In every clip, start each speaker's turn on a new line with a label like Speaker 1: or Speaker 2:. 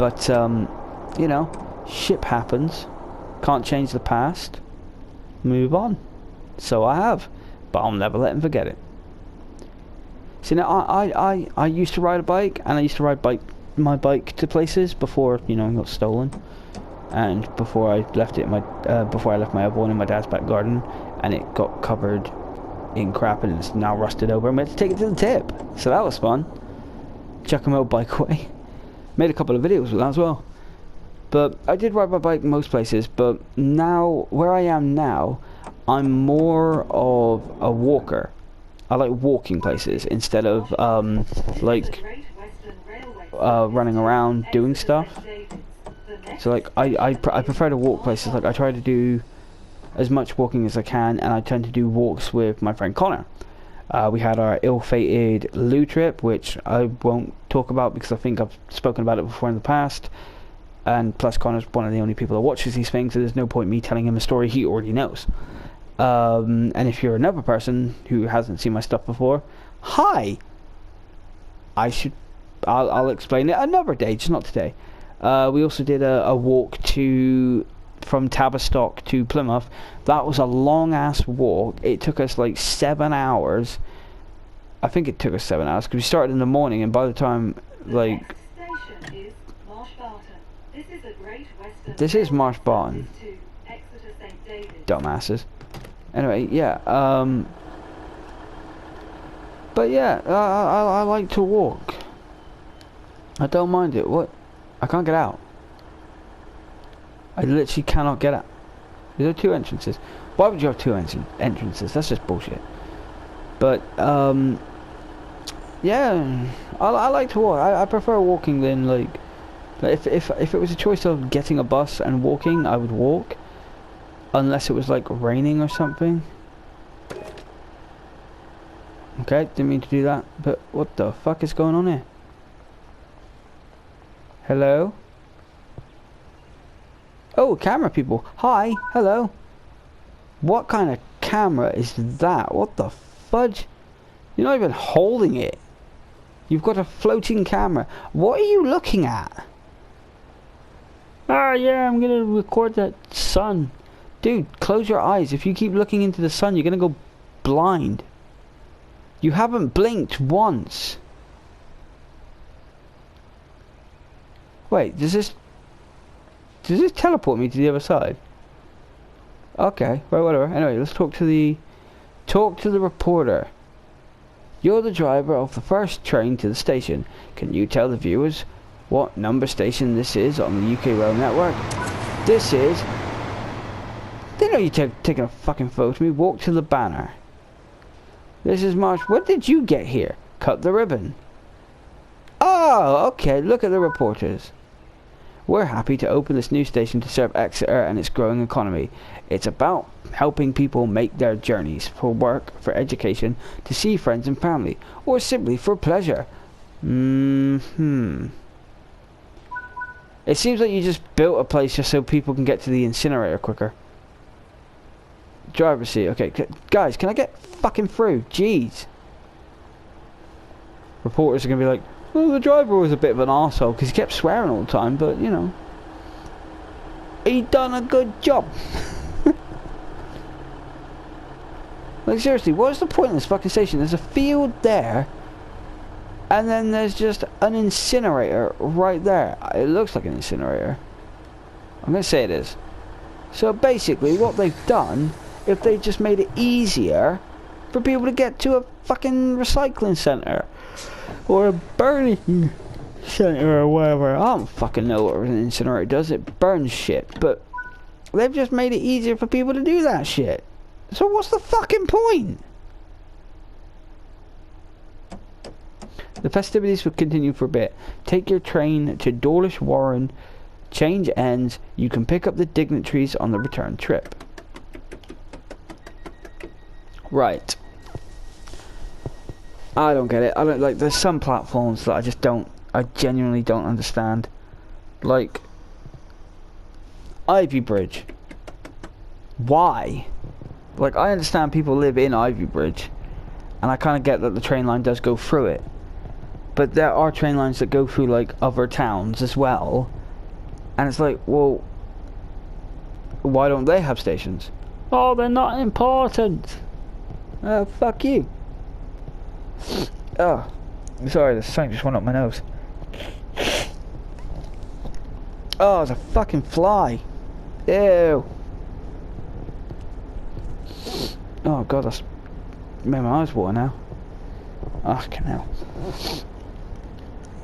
Speaker 1: But, you know, shit happens. Can't change the past. Move on. So I have. But I'll never let him forget it. See, now, I used to ride a bike, and I used to ride my bike to places before, you know, it got stolen. And before I left it, before I left my other one in my dad's back garden, and it got covered in crap, and it's now rusted over, and we had to take it to the tip. So that was fun. Chuck my old bike away. Made a couple of videos with that as well. But I did ride my bike most places, but now, where I am now, I'm more of a walker. I like walking places instead of, running around doing stuff. So, like, I prefer to walk places. Like, I try to do as much walking as I can, and I tend to do walks with my friend Connor. We had our ill-fated loo trip, which I won't talk about because I think I've spoken about it before in the past. And plus, Connor's one of the only people that watches these things, so there's no point me telling him a story he already knows. And if you're another person who hasn't seen my stuff before, hi! I'll explain it another day, just not today. We also did a walk from Tavistock to Plymouth. That was a long-ass walk. It took us like 7 hours. I think it took us 7 hours, because we started in the morning, and by the time, like... This is Marsh Barton. Dumbasses. Anyway, yeah, but yeah, I like to walk. I don't mind it. What? I can't get out. I literally cannot get out. There are 2 entrances. Why would you have 2 entrances? That's just bullshit. But, yeah, I like to walk. I prefer walking than, like, if it was a choice of getting a bus and walking, I would walk. Unless it was, like, raining or something. Okay, didn't mean to do that. But what the fuck is going on here? Hello? Oh, camera people. Hi, hello. What kind of camera is that? What the fudge? You're not even holding it. You've got a floating camera. What are you looking at? Ah, yeah, I'm gonna record that sun. Dude, close your eyes. If you keep looking into the sun, you're gonna go blind. You haven't blinked once. Wait, does this teleport me to the other side? Okay, well, whatever. Anyway, let's talk to the reporter. You're the driver of the first train to the station. Can you tell the viewers what number station this is on the UK Rail Network? This is... They know you're taking a fucking photo of me. Walk to the banner. This is March. What did you get here? Cut the ribbon. Oh, okay. Look at the reporters. We're happy to open this new station to serve Exeter and its growing economy. It's about helping people make their journeys for work, for education, to see friends and family, or simply for pleasure. It seems like you just built a place just so people can get to the incinerator quicker. Driver's seat. Okay, guys, can I get fucking through? Jeez. Reporters are going to be like, well, the driver was a bit of an arsehole because he kept swearing all the time, but, you know. He done a good job. Like, seriously, what is the point of this fucking station? There's a field there, and then there's just an incinerator right there. It looks like an incinerator. I'm going to say it is. So basically, what they've done, if they just made it easier for people to get to a fucking recycling centre, or a burning centre, or whatever. I don't fucking know what an incinerator does. It burns shit, but they've just made it easier for people to do that shit. So what's the fucking point? The festivities will continue for a bit. Take your train to Dawlish Warren, change ends. You can pick up the dignitaries on the return trip. Right. I don't get it. I don't like. There's some platforms that I just don't. I genuinely don't understand. Like Ivy Bridge. Why? Like, I understand people live in Ivy Bridge, and I kind of get that the train line does go through it. But there are train lines that go through, like, other towns as well. And it's like, well, why don't they have stations? Oh, they're not important. Fuck you. Oh, sorry, the something just went up my nose. Oh, it's a fucking fly. Ew. Oh god, that's made my eyes water now. Fucking hell.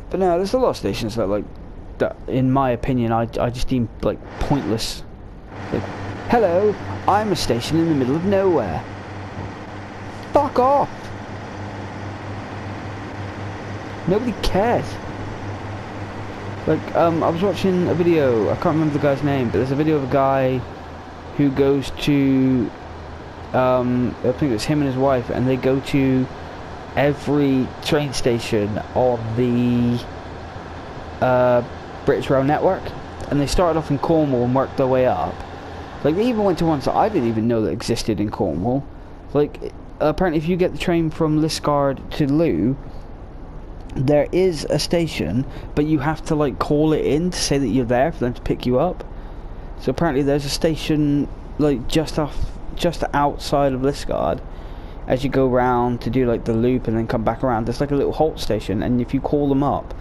Speaker 1: But no, there's a lot of stations that, like, that in my opinion, I just deem, like, pointless. Like, hello, I'm a station in the middle of nowhere. Fuck off. Nobody cares. Like, I was watching a video, I can't remember the guy's name, but there's a video of a guy who goes to, I think it was him and his wife, and they go to every train station on the British Rail network, and they started off in Cornwall and worked their way up. Like, they even went to ones that I didn't even know that existed in Cornwall. Like, apparently if you get the train from Liskeard to Loo, there is a station, but you have to, like, call it in to say that you're there for them to pick you up. So apparently there's a station, like, just outside of Liskeard. As you go round to do, like, the loop and then come back around, there's like a little halt station, and if you call them up,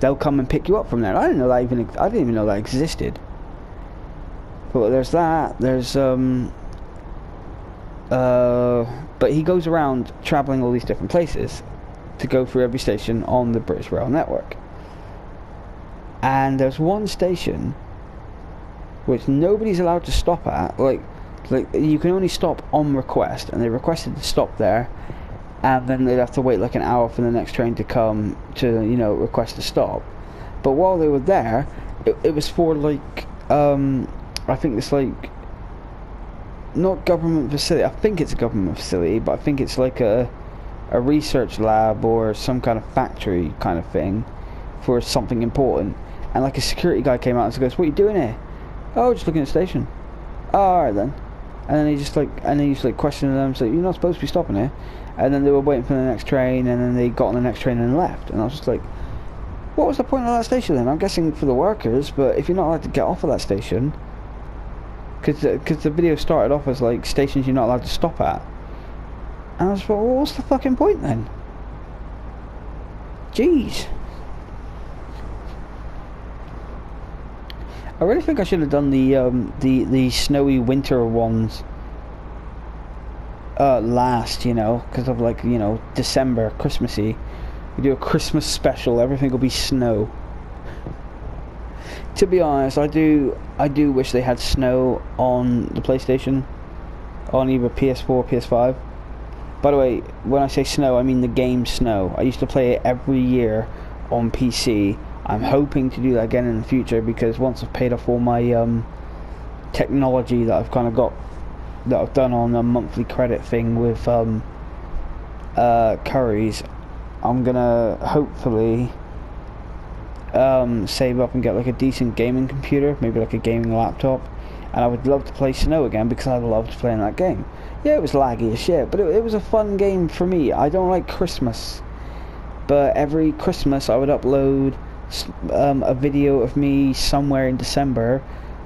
Speaker 1: they'll come and pick you up from there. I didn't even know that existed. But there's that. There's but he goes around travelling all these different places to go through every station on the British Rail network. And there's one station which nobody's allowed to stop at. Like you can only stop on request, and they requested to stop there, and then they'd have to wait like an hour for the next train to come to, you know, request to stop. But while they were there, it was for, like, I think it's like not government facility. I think it's a government facility, but I think it's like a research lab or some kind of factory kind of thing for something important. And like a security guy came out and goes, "What are you doing here?" "Oh, just looking at the station." "Oh, alright then." And then he just like questioning them, so, "You're not supposed to be stopping here." And then they were waiting for the next train, and then they got on the next train and left. And I was just like, what was the point of that station then? I'm guessing for the workers, but if you're not allowed to get off of that station, because the video started off as like stations you're not allowed to stop at, and I was like, well, what's the fucking point then? Jeez. I really think I should have done the snowy winter ones last, you know, because of, like, you know, December, Christmassy. We do a Christmas special, everything will be snow. To be honest, I do wish they had snow on the PlayStation, on either PS4 or PS5. By the way, when I say snow, I mean the game Snow. I used to play it every year on PC. I'm hoping to do that again in the future, because once I've paid off all my technology that I've kind of got, that I've done on a monthly credit thing with Curry's, I'm gonna hopefully save up and get like a decent gaming computer, maybe like a gaming laptop, and I would love to play Snow again, because I loved playing that game. Yeah, it was laggy as shit, but it was a fun game for me. I don't like Christmas, but every Christmas I would upload a video of me somewhere in December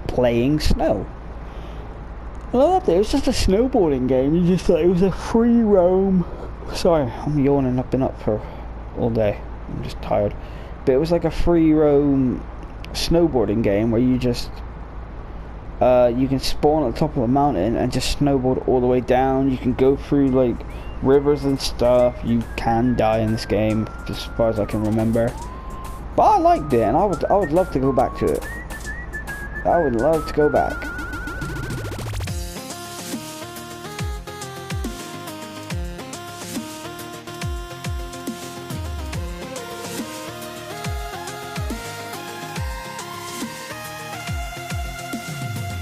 Speaker 1: playing Snow. I loved it. It was just a snowboarding game. You just, like, it was a free roam. Sorry, I'm yawning. I've been up for all day. I'm just tired. But it was like a free roam snowboarding game where you just you can spawn at the top of a mountain and just snowboard all the way down. You can go through like rivers and stuff. You can die in this game, as far as I can remember. But I liked it, and I would love to go back to it. I would love to go back.